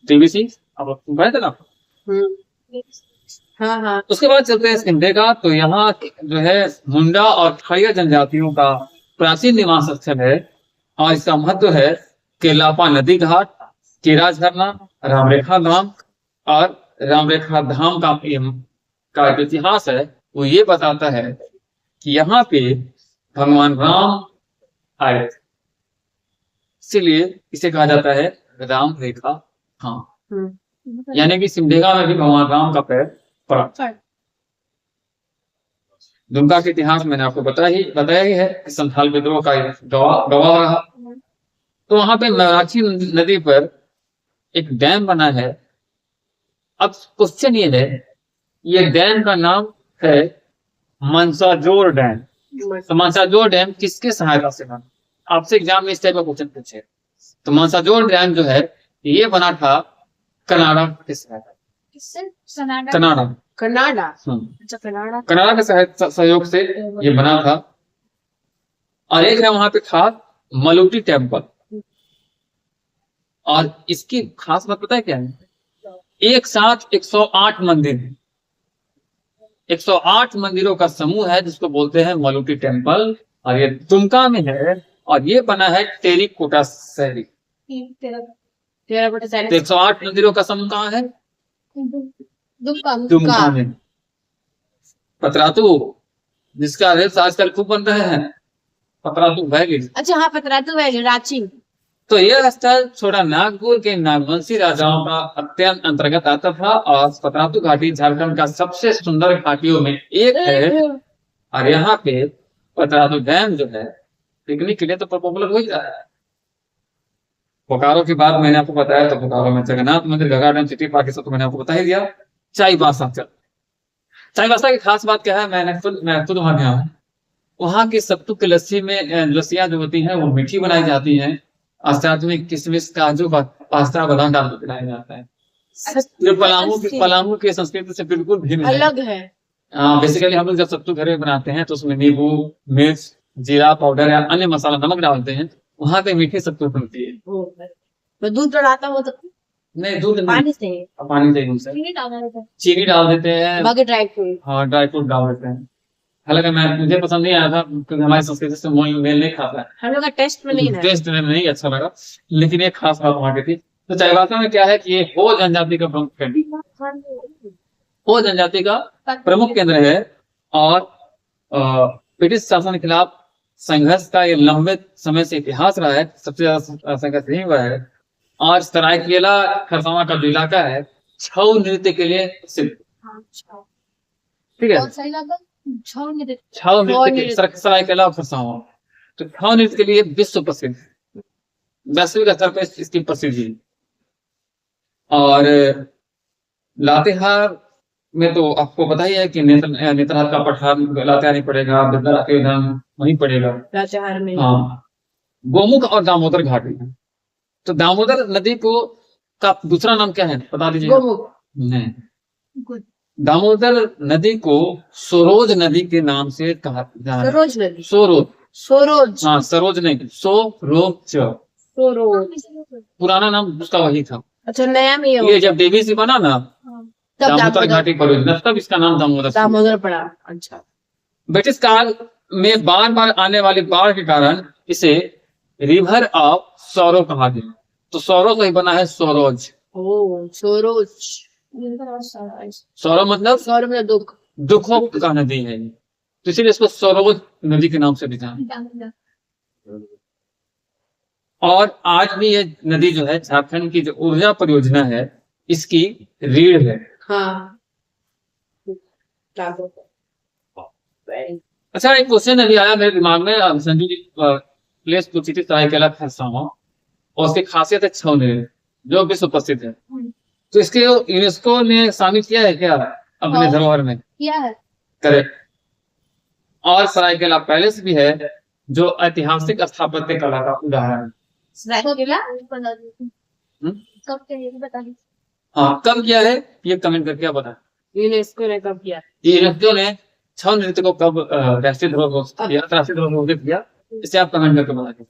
TBC अब सुन थे ना। हाँ हाँ। उसके बाद चलते हैं सिमडेगा। तो यहाँ जो है मुंडा और खड़िया जनजातियों का प्राचीन निवास स्थल है। और इसका महत्व है केलापा नदी घाट, केरा झरना, रामरेखा धाम। और रामरेखा धाम का जो इतिहास है वो ये बताता है कि यहाँ पे भगवान राम आए, इसीलिए इसे कहा जाता है राम रेखा धाम। यानी कि सिमडेगा में भी भगवान राम का पैर पड़ा। दुमका के इतिहास मैंने आपको बताया ही है कि संथाल विद्रोह का गवाह रहा। तो वहां पे मराठी नदी पर एक डैम बना है। अब क्वेश्चन ये है, ये डैम का नाम है मंसाजोर डैम। तो मंसाजोर डैम किसके सहायता से बना? आपसे एग्जाम में इस टाइप का क्वेश्चन पूछे। तो मंसाजोर डैम जो है ये बना था कनाडा के सहायता। Canada Canada. अच्छा कनाडा। कनाडा के सहयोग से ये बना था। और एक है वहां पे था मलुटी टेम्पल। और इसकी खास बात पता है क्या है? एक साथ 108 मंदिर है। 108 मंदिरों का समूह है जिसको बोलते हैं मलुटी टेम्पल। और ये दुमका में है। और ये बना है टेरिकोटा शैली। 108 मंदिरों का समूह कहाँ है? दुमका में। पतरातू, जिसका रेल्स आजकल खूब बन रहे हैं, पतरातू वैली। अच्छा हाँ, पतरातू वैली, रांची। तो यह स्थल छोटा नागपुर के नागवंशी राजाओं का अत्यंत अंतर्गत आता था। और पतरातू घाटी झारखंड का सबसे सुंदर घाटियों में एक है। और यहाँ पे पतरातू डैम जो है पिकनिक के लिए तो पॉपुलर हो ही रहा है। बोकारो की बात मैंने आपको बताया, तो बोकारो में जगन्नाथ मंदिर, गंगा डैम, सिटी पार्क, सब तो मैंने आपको बता ही दिया। चाईबासा चाईबासा की खास बात क्या है? मैं खुद वहां गया हूँ। वहां की सत्तू की लस्सी में लस्सियां जो होती हैं वो मीठी बनाई जाती हैं। और साथ में किशमिश, काजू, पास्ता, बादाम डाल के पिलाया जाता है। जो पलामू की संस्कृति से बिल्कुल भिन्न अलग है। बेसिकली हम लोग जब सत्तू घर में बनाते हैं तो उसमें नींबू, मिर्च, जीरा पाउडर या अन्य मसाला, नमक डालते हैं। वहां पे मीठी सत्तू बनती है। तो दूध चढ़ाता हो तो नहीं, दूध नहीं, पानी से चीनी डाल देते हैं। बाकी ड्राई फ्रूट। हाँ, ड्राई फ्रूट डाल देते हैं। हालांकि मुझे पसंद नहीं आया था क्योंकि हमारी संस्कृति से मेल नहीं खाता है। हम लोग का टेस्ट में नहीं अच्छा लगा। लेकिन एक खास बात वहां की थी। तो चाईबासा में क्या है कि ये हो जनजाति का प्रमुख केंद्र, हो जनजाति का प्रमुख केंद्र है। और ब्रिटिश शासन के खिलाफ संघर्ष का ये लंबे समय से इतिहास रहा है। सबसे ज्यादा संघर्ष यही हुआ है। और सरायकेला खरसावां का जो इलाका है छऊ नृत्य के लिए प्रसिद्ध। ठीक है, छऊ नृत्य सरायकेला खरसावां तो छऊ नृत्य के लिए विश्व प्रसिद्ध, वैश्विक स्तर पर इसकी प्रसिद्धि। और लातेहार में तो आपको पता ही है कि नेतरहाट का पठार लातेहार नहीं पड़ेगा, बिरला के वहीं पड़ेगा लातेहार में। हाँ, गोमुख और दामोदर घाटी। तो दामोदर नदी को का दूसरा नाम क्या है बता दीजिए। गोमुख नहीं, दामोदर नदी को सरोज नदी के नाम से कहा जाता है। सरोज नदी, सरोज। हाँ, सरोज नहीं, सोरोज। पुराना नाम उसका वही था। अच्छा, नया में ये जब DVC बना ना दामोदर घाटी परियोजना, तब इसका नाम दामोदर पड़ा। अच्छा, ब्रिटिश काल में बार बार आने वाली बाढ़ के कारण इसे रिवर ऑफ सौरो कहा गया। तो सौरो से ही बना है सरोज। सरोज। सौरो मतलब दुख, दुखों का नदी है। तो इसीलिए इसको सरोज नदी के नाम से भी जाना। और आज भी ये नदी जो है झारखंड की जो ऊर्जा परियोजना है इसकी रीढ़ है। हाँ। अच्छा, एक क्वेश्चन अभी आया मेरे दिमाग में। संजू जी प्लेस पूछी थी सरायकेला खरसावां और उसकी खासियत है छऊ नृत्य जो विश्व प्रसिद्ध है। तो इसके यूनेस्को ने शामिल किया है क्या अपने धरोहर में? किया है। करेक्ट। और सरायकेला पैलेस भी है जो ऐतिहासिक स्थापत्य कला का उदाहरण है। किला हम्म? कब चाहिए बता दीजिए। हाँ, कब किया है ये कमेंट करके आप बताएं। यूनेस्को ने कब किया? ये यूनेस्को ने 6 नृत्य को कब राष्ट्रीय धरोहर घोषित किया, राष्ट्रीय धरोहर घोषित किया, इसे आप कमेंट करके बताइए।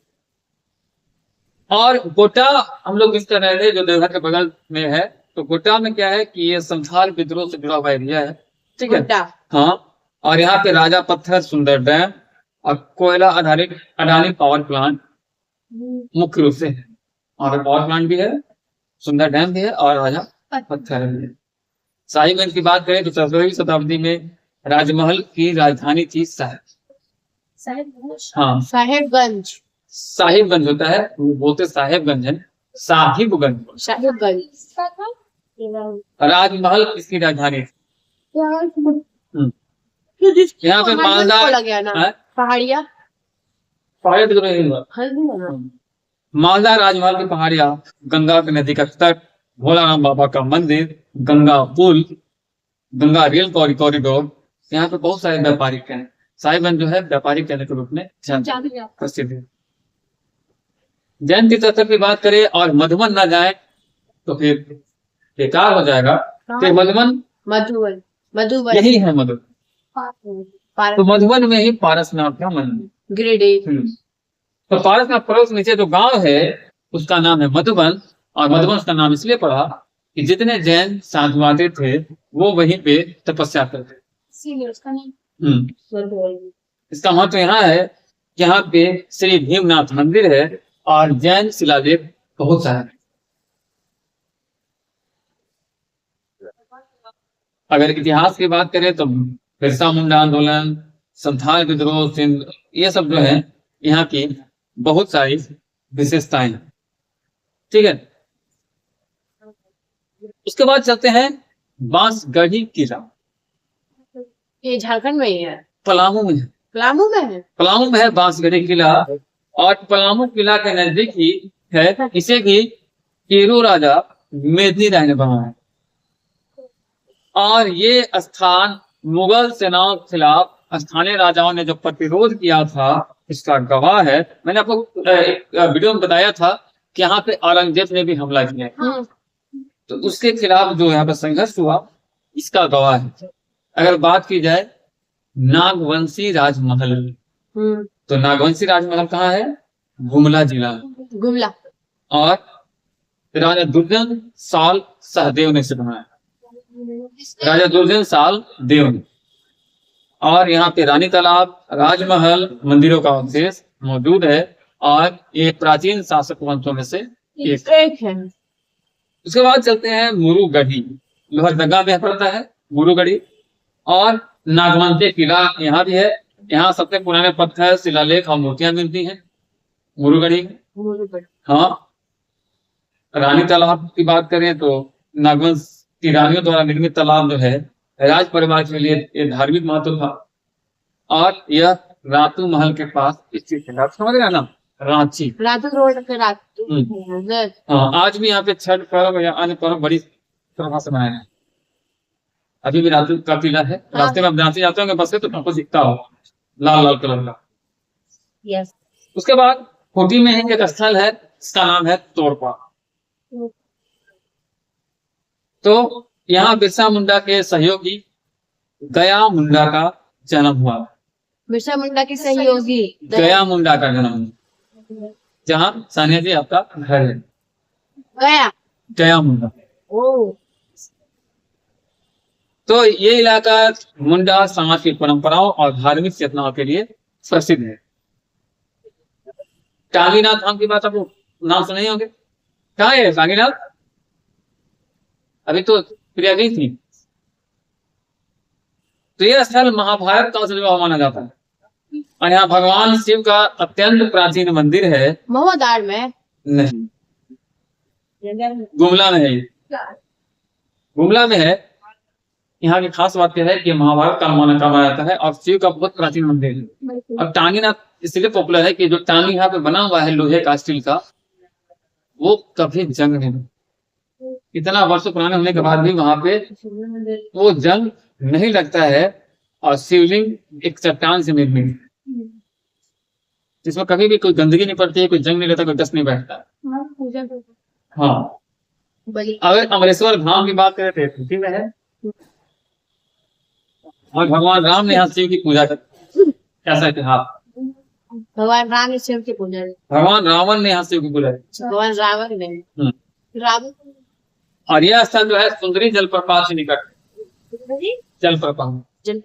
और गोटा हम लोग इस तरह थे जो देवघर के बगल में है, तो गोटा में क्या है कि ये संथाल विद्रोह से जुड़ा हुआ एरिया है, ठीक है। गोटा। हाँ, और यहाँ पे राजा पत्थर सुंदर डैम और कोयला आधारित अडानी पावर प्लांट मुख्य रूप से है, और पावर प्लांट भी है, सुंदर डैम भी है और राजा पत्थर भी है। साहिबगंज की बात करें तो 17वीं शताब्दी में राजमहल की राजधानी थी हाँ, साहेबगंज। साहिबगंज होता है, वो बोलते साहेबगंज है, साहिबगंज। साहेबगंज। राजमहल इसकी राजधानी थी। हम्म। यहाँ पे मालदा हाँ? पहाड़िया पहाड़ी तो नहीं हुआ। मालदा राजमहल की पहाड़ियां, गंगा की नदी का तट, भोलाराम बाबा का मंदिर, गंगा पुल, गंगा रेल कॉरिडोर, यहाँ पे बहुत सारे व्यापारिक केंद्र। साहिबगंज जो है व्यापारिक केंद्र के रूप में प्रसिद्ध है। जैन तीर्थ स्थल की बात करें और मधुबन ना जाए तो फिर बेकार हो जाएगा। तो मधुबन मधुबन मधुबन यही है तो मधुबन में ही पारसनाथ का मंदिर गिरिडीह। तो पारसनाथ पर्वत के नीचे जो गांव है उसका नाम है मधुबन, और मधुबन का नाम इसलिए पड़ा कि जितने जैन साधुवादी थे वो वहीं पे तपस्या करते। इसका महत्व यहाँ है, यहाँ पे श्री भीमनाथ मंदिर है और जैन शिलालेख बहुत सारे हैं। अगर इतिहास की बात करें तो बिरसा मुंडा आंदोलन, संथाल विद्रोह, सिंध, ये सब जो है यहाँ की बहुत सारी विशेषताएं हैं, ठीक है। उसके बाद चलते हैं बांसगढ़ी किला। ये झारखंड में ही है? पलामू में है। पलामू में है? पलामू में है बांसगढ़ी किला, और पलामू किला के नजदीक ही है इसे भी केरू राजा मेदिनी राय ने बनाया, और ये स्थान मुगल सेनाओं के खिलाफ स्थानीय राजाओं ने जो प्रतिरोध किया था इसका गवाह है। मैंने आपको एक वीडियो में बताया था कि यहाँ पे औरंगजेब ने भी हमला किया, तो उसके खिलाफ जो यहाँ पे संघर्ष हुआ इसका गवाह है। अगर बात की जाए नागवंशी राजमहल, तो नागवंशी राजमहल कहाँ है? गुमला जिला गुमला। और राजा दुर्जन साल सहदेव ने इसे बनाया, राजा दुर्जन साल देव ने। और यहाँ पे रानी तालाब, राजमहल, मंदिरों का अवशेष मौजूद है, और ये प्राचीन शासक वंशों में से एक है। उसके बाद चलते हैं मुरुगढ़ी, लोहरदगा में पड़ता है मुरुगढ़ी, और नागवंशी किला यहाँ भी है। यहाँ सबसे पुराने पत्थर, शिलालेख और मूर्तियां मिलती हैं मुरुगढ़ी। हाँ, रानी तालाब की बात करें तो नागवंश की रानियों द्वारा निर्मित तालाब जो है राज परिवार के लिए ये धार्मिक महत्व था, और यह रातू महल के पास स्थित है। समझ रहे हैं ना? रांची, रातू रोड पे रातू। हाँ, आज भी यहाँ पे छठ पर्व या अन्य पर्व बड़ी तरह से मनाए हैं। अभी भी रातू का किला है, रास्ते में आप रांची जाते होंगे बस से तो आपको दिखता हो लाल लाल कलर का। यस। उसके उसके बाद खूंटी में ही एक स्थल है, इसका नाम है तोरपा। तो यहाँ बिरसा मुंडा के सहयोगी गया मुंडा का जन्म हुआ। बिरसा मुंडा के सहयोगी गया मुंडा का जन्म हुआ, जहाँ सानिया जी आपका घर है, गया गया मुंडा। ओ। तो ये इलाका मुंडा समाज की परंपराओं और धार्मिक चेतनाओं के लिए प्रसिद्ध है। टांगीनाथ धाम की बात आपको नाम सुने ही होंगे। कहाँ है टांगीनाथ? अभी तो प्रिया गई थी। तो यह स्थल महाभारत का उत्सव माना जाता है, और यहाँ भगवान शिव का अत्यंत प्राचीन मंदिर है। महोदार में नहीं, गुमला में है। गुमला में है। यहाँ की खास बात यह है कि महाभारत का माना जाता है और शिव का बहुत प्राचीन मंदिर है। और टांगीनाथ इसलिए पॉपुलर है कि जो टांगी यहाँ पे बना हुआ है लोहे का, स्टील का, वो कभी जंग नहीं, इतना वर्ष पुराने होने के बाद भी वहां पे वो जंग नहीं लगता है, और शिवलिंग एक चट्टान से निर्मित। जिसमें कभी भी कोई गंदगी नहीं पड़ती है, कोई जंग नहीं रहता, कोई डस्ट नहीं बैठता। पूजा करते हाँ, बलि अगर अमरेश्वर धाम की बात करें तो ये यूपी में है, और भगवान राम ने यहाँ शिव की पूजा की। ऐसा इतिहास। भगवान राम ने शिव की पूजा की। भगवान रावण ने यहाँ शिव की पूजा की। भगवान रावण ने हम्म। रावण और यह स्थल जो है सुंदरी जलप्रपात से निकट, जलप्रपात। जल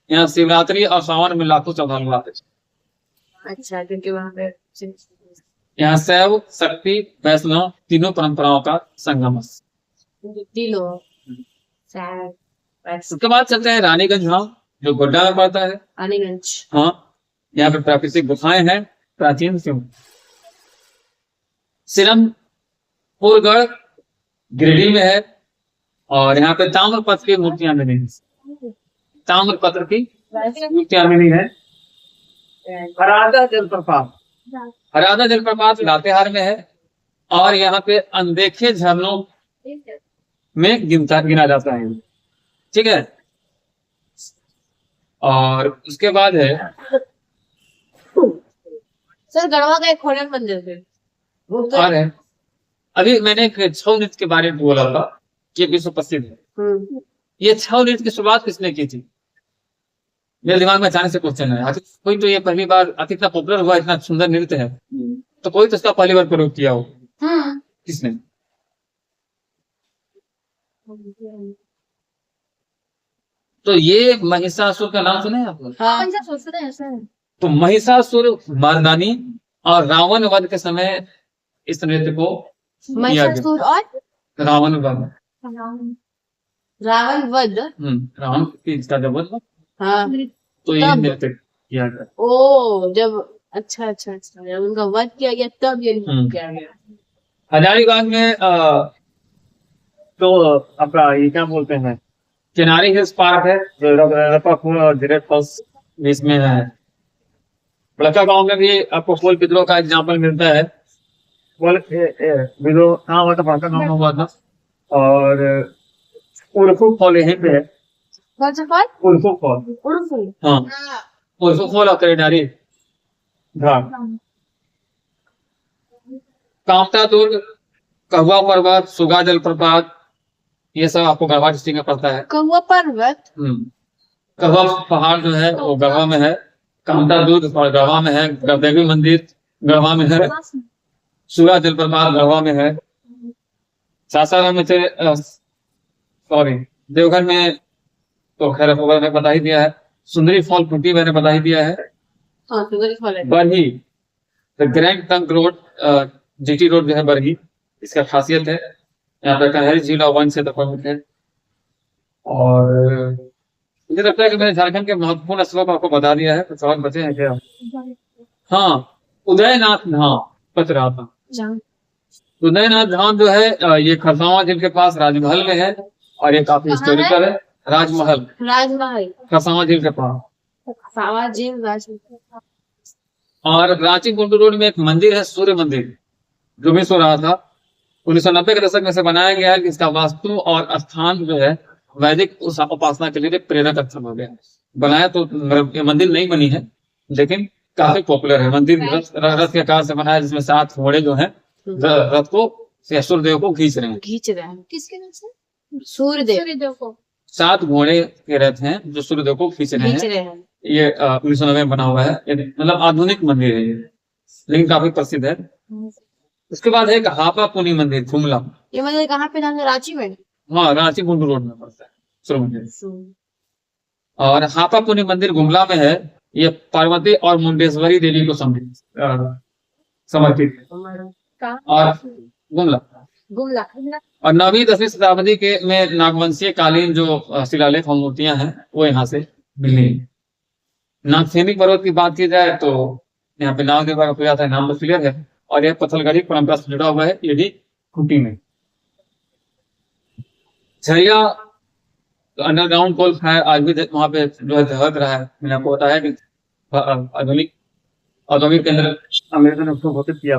यहाँ शिवरात्रि और सावन में लाखों श्रद्धालु आते हैं। अच्छा, क्योंकि वहाँ पे यहाँ शैव, शक्ति, वैष्णव तीनों परंपराओं का संगम है। दिलो सैड उसके बाद चलते हैं रानीगंज धाम, जो गोड्डा में पड़ता है। अलीगंज। हाँ, यहाँ पे प्राकृतिक गुफाएं हैं, प्राचीन शिव। सिरमपुरगढ़ गिरिडीह में है, और यहाँ पे ताम्रपत्र की मूर्तियां मिली हैं। ताम्रपत्र की मूर्तियां मिली है। हरादा जलप्रपात, हरादा जलप्रपात लातेहार में है, और यहाँ पे अनदेखे झरनों में गिना जाता है। ठीक है, और उसके बाद है सर गढ़वा का एक खोड़न मंदिर है, वो तो और है, अभी मैंने एक छऊ नृत्य के बारे में बोला था कि विश्व प्रसिद्ध है। ये छऊ नृत्य की शुरुआत किसने की थी? मेरे दिमाग में अचानक से क्वेश्चन है। आखिर कोई तो ये पहली बार, आखिर इतना पॉपुलर हुआ, इतना सुंदर नृत्य है, तो कोई तो इसका पहली बार प्रयोग किया हो। किसने? तो ये महिषासुर का नाम सुना है आपने? हाँ ऐसा सोचते हैं ऐसा है। तो महिषासुर मर्दानी और रावण वध के समय इस नृत्य को किया गया। महिषासुर और रावण वध, रावण वध। रावण की इसका जब वध हुआ, हाँ तो ये तब। नृत्य किया गया। ओ जब अच्छा अच्छा अच्छा जब उनका वध किया गया तब ये किया गया। हजारीबाग में तो अपना ये क्या बोलते हैं, किनारी हिल्स पार्क है, जो रपाखोल और जिरेट फॉल्स इसमें है। बड़का गांव में भी आपको कोल विद्रोह का एग्जाम्पल मिलता है। कोल विद्रोह कहाँ हुआ था? बड़का गांव में हुआ था। और उर्फू फॉल यहीं पे है। कौन सा फल? उर्फू फॉल, उड़फू। हाँ, उर्फू फॉल और किनारी घाट। कामता दुर्ग, कहुआ पर्वत, सुगा जलप्रपात, ये सब आपको गढ़वा डिस्ट्रिक्ट में पड़ता है। कौवा पर्वत। कहुआ पहाड़ जो है वो गढ़वा में है। कामता दुर्ग और गढ़वा में है। देवी मंदिर गढ़वा में है। सुगा जलप्रपात गढ़वा में है। सासाराम में सॉरी देवघर में तो खैर मैंने बता ही दिया है। सुंदरी फॉल कुटी मैंने बता ही दिया है। हाँ सुंदरी फल है। Barhi, the grand trunk road, GT road जो है बरही, इसका खासियत है यहाँ पे कन्हरी झील और वन से प्रमुख है। और मुझे लगता है कि मैंने झारखंड के महत्वपूर्ण स्थलों को आपको बता दिया है। कुछ सवाल बचे हैं क्या? हाँ, उदयनाथ धाम बच रहा था। उदयनाथ धाम जो है ये खरसावां झील के पास राजमहल में है, और ये काफी हिस्टोरिकल है। राजमहल राजमहल खरसावां झील के पास। सावा झील राजमहल। और रांची गुंटूर रोड में एक मंदिर है, सूर्य मंदिर, जो भी सो रहा था। 1990 के दशक में से बनाया गया है। इसका वास्तु और स्थान जो है वैदिक उपासना के लिए प्रेरक स्थल हो गया। बनाया तो ये मंदिर नहीं बनी है, लेकिन काफी पॉपुलर है। मंदिर रथ के आकार से बना है, जिसमें 7 घोड़े जो है रथ को सूर्यदेव को खींच रहे हैं। खींच रहे हैं किसके नाम से? सूर्यदेव। सूर्यदेव को। 7 घोड़े के रथ हैं जो सूर्यदेव को खींच रहे खींच हैं। रहे हैं। ये 1990 में बना हुआ है। मतलब आधुनिक मंदिर है ये, लेकिन काफी प्रसिद्ध है। उसके बाद है एक हापा पुनी मंदिर गुमला। ये मंदिर कहाँ पे था? रांची में। हाँ, रांची गुंटूर रोड में पड़ता है सूर्य मंदिर। और हापा पुनी मंदिर गुमला में है। ये पार्वती और मुंडेश्वरी देवी को समर्पित है। और गुमला गुमला। और 9वीं-10वीं शताब्दी के में नागवंशीय कालीन जो शिलालेख और मूर्तियां हैं वो यहाँ से मिली। नागफेनी पर्वत की बात की जाए तो यहाँ पे नाग देवता का पूजा था, नाम तो क्लियर है। और यह पत्थलगढ़ी परंपरा से जुड़ा हुआ है, ये भी खूंटी में। झरिया अंडरग्राउंड कोल फायर आज भी वहां पे जो है दहक रहा है। मैंने आपको बताया कि आधुनिक औद्योगिक केंद्र अमेरिका ने उसको घोषित किया।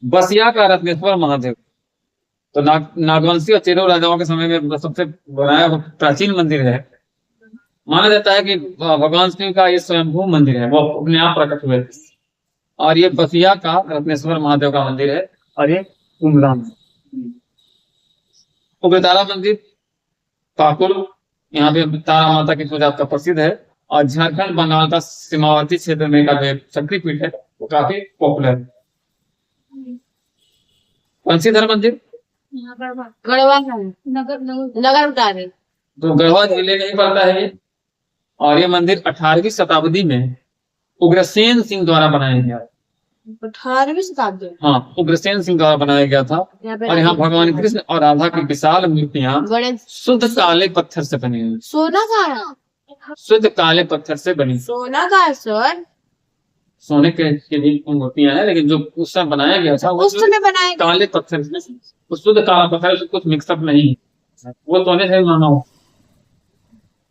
बसिया का रत्नेश्वर महादेव तो नागवंशी और चेरो राजाओं के समय में सबसे बनाया प्राचीन मंदिर है। माना जाता है कि भगवान शिव का ये स्वयंभू मंदिर है, वो अपने आप प्रकट हुए थे। और ये बसिया का रत्नेश्वर महादेव का मंदिर है, और ये कुमला में उग्रतारा मंदिर पाकुड़, यहाँ पे तारा माता की पूजा का प्रसिद्ध है। और झारखंड बंगाल का सीमावर्ती क्षेत्र में का जो शक्तिपीठ है वो काफी पॉपुलर है। बंशीधर मंदिर गढ़वा का है। नगर बता रहे। तो गढ़वा जिले में ही पड़ता है ये। और ये मंदिर 18वीं शताब्दी में उग्रसेन सिंह द्वारा बनाया गया। 18वीं शताब्दी। हाँ, उग्रसेन सिंह द्वारा बनाया गया था। और यहाँ भगवान कृष्ण और राधा की विशाल मूर्तियां गणेश शुद्ध काले पत्थर से बनी हुई, सोना का है। शुद्ध काले पत्थर से बनी। सोना का है सर। सोने के भी मूर्तियां हैं, लेकिन जो उस समय बनाया गया था वो उस समय बनाए गए। काले पत्थर से, वो शुद्ध काला पत्थर से, कुछ मिक्सअप नहीं, वो सोने से माना हो।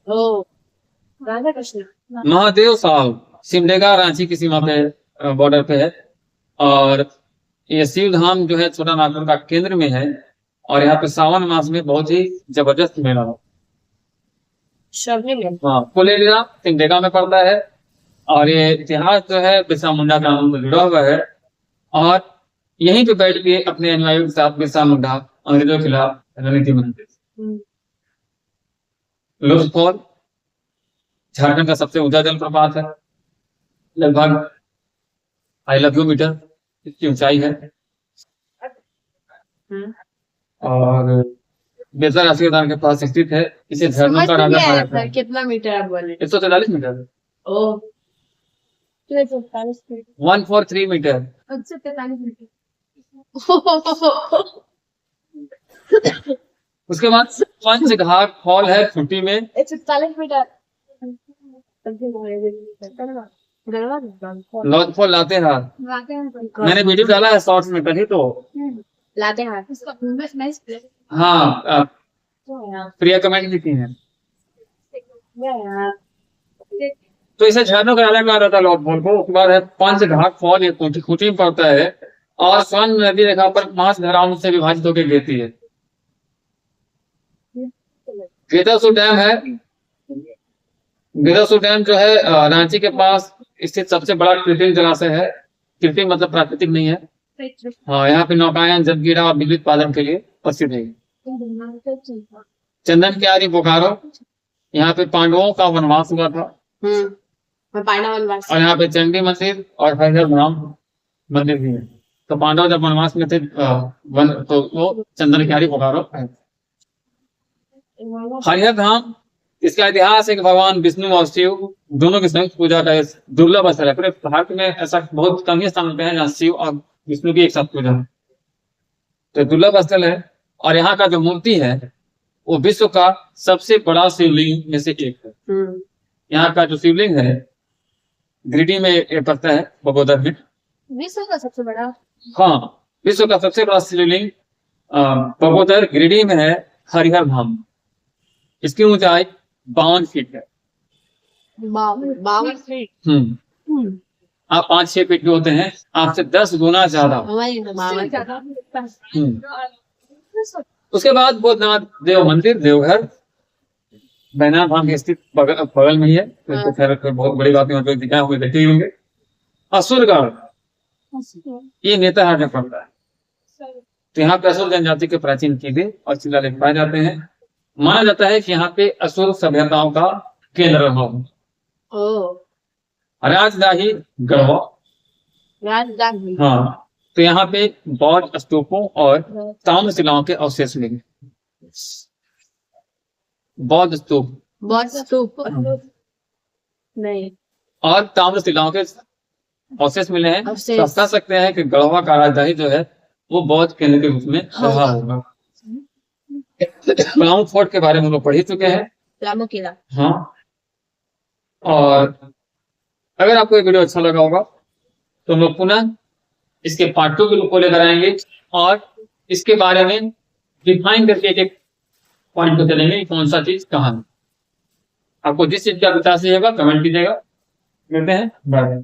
ओ राधा कृष्ण। महादेव साहब सिमडेगा रांची की सीमा पे बॉर्डर पे है। और ये शिव धाम जो है छोटा नागपुर का केंद्र में है। और यहाँ पे सावन मास में बहुत ही जबरदस्त मेला हो। हाँ, कुलेरिया सिमडेगा में पड़ता है। और ये इतिहास जो है बिरसा मुंडा का नाम से जुड़ा हुआ है। और यहीं पे बैठ के अपने अनुयायियों के साथ बिरसा मुंडा अंग्रेजों के खिलाफ रणनीति बनाते थे। लुप्त फॉल झारखंड का सबसे ऊंचा जलप्रपात है, लगभग 1 लाख मीटर इसकी ऊंचाई है। और बेहतर राष्ट्रीय उद्यान के पास स्थित है। इसे झरनों का राजा कहा जाता है। कितना मीटर आप बोले? 143 मीटर। ओ 143 मीटर। अच्छा 43 मीटर। उसके बाद पंचघाट फॉल है खूंटी में। 140 मीटर। लॉज फॉल लातेहार, मैंने वीडियो डाला है शॉर्ट्स में कभी तो। लातेहार। हाँ, प्रिया कमेंट भी की है। तो इसे झरनों का राजा कहा जाता है लॉज फॉल को। उसके बाद है पंचघाट फॉल, ये खूंटी में पड़ता है। और स्वर्ण नदी रेखा पर 5 धाराओं से विभाजित होकर गिरती है। गेतासू डैम है। गेतासू डैम जो है रांची के पास स्थित सबसे बड़ा कृत्रिम जलाशय है। कृत्रिम मतलब प्राकृतिक नहीं है। हाँ, यहाँ पे नौकायन, जलक्रीड़ा और बिजली उत्पादन के लिए प्रसिद्ध है। चंदन क्यारी बोकारो, यहाँ पे पांडवों का वनवास हुआ था। और यहाँ पे चंडी मंदिर और हरिहर धाम मंदिर भी है। तो पांडव जब वनवास में थे तो वो चंदन क्यारी बोकारो है। हरिहर धाम, इसका इतिहास है कि भगवान विष्णु और शिव दोनों की संयुक्त पूजा का दुर्लभ स्थल है। पूरे भारत में ऐसा बहुत कम ही स्थान पे है जहाँ शिव और विष्णु की एक साथ पूजा है। तो दुर्लभ स्थल है। और यहाँ का जो मूर्ति है वो विश्व का सबसे बड़ा शिवलिंग में से एक है। यहाँ का जो शिवलिंग है गिरिडीह में पड़ता है, बगोदर में। विश्व का सबसे बड़ा? हाँ, विश्व का सबसे बड़ा शिवलिंग बगोदर गिरिडीह में है, हरिहर धाम। इसकी ऊंचाई 52 फीट है। 52 फीट। आप 5-6 फीट के होते हैं, आपसे 10 गुना ज्यादा। उसके बाद बोधनाथ देव मंदिर देवघर बैनाथ धाम के स्थित बगल में ही है। तो खैर बहुत बड़ी बात है, दिखाए हुए देखते ही होंगे। असुरगढ़ ये नेताहाट में पड़ता है। तो यहाँ पे असुर जनजाति के प्राचीन किले और शिलालेख पाए जाते हैं। माना जाता है कि यहाँ पे असुर सभ्यताओं का केंद्र रहा हो। राजदाही गढ़वा। हाँ, तो यहाँ पे बौद्ध स्तूपों और ताम्र शिलाओं के अवशेष मिले। बौद्ध स्तूप नहीं, और ताम्र शिलाओं के अवशेष मिले हैं। अवशेष। तो आप कह सकते हैं कि गढ़वा का राजधानी जो है वो बौद्ध केंद्र के रूप में रहा होगा। पलामू फोर्ट के बारे में हम लोग पढ़ ही चुके हैं। पलामू किला। हाँ, और अगर आपको ये वीडियो अच्छा लगा होगा तो हम लोग पुनः इसके पार्ट 2 के रूप को लेकर आएंगे और इसके बारे में डिफाइन करके एक पॉइंट को चलेंगे, कौन सा चीज कहाँ है। आपको जिस चीज का विचार चाहिए होगा कमेंट कीजिएगा। मिलते हैं, बाय।